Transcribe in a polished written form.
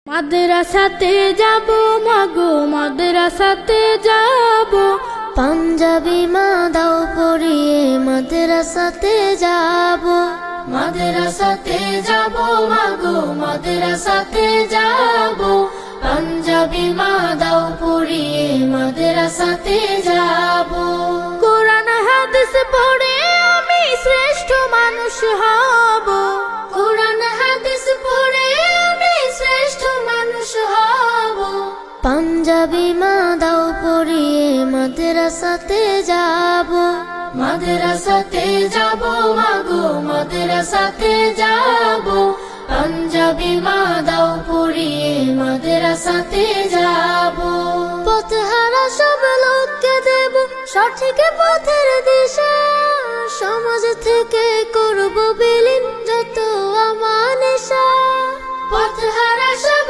মাদ্রাসাতে যাব মাগো মাদ্রাসাতে যাব, পাঞ্জাবি মা দাও পরিয়ে মাদ্রাসাতে যাব। মাদ্রাসাতে যাব মাগো মাদ্রাসাতে যাব, পাঞ্জাবি মা দাও পরিয়ে মাদ্রাসাতে যাব। কোরআন হাদিস পড়ে আমি শ্রেষ্ঠ মানুষ হব, কোরআন হাদিস পড়ে আমি শ্রেষ্ঠ মানুষ হব। পাঞ্জাবি মা দাও পরিয়ে মাদ্রাসাতে যাব। মাদ্রাসাতে যাব মাগো মাদ্রাসাতে যাব, পাঞ্জাবি মা দাও পরিয়ে মাদ্রাসাতে যাব। পথহারা সব লোককে দেব সঠিক পথের দিশা, সমাজ থেকে করব বিলীন যত আমানিশা। পথহারা সব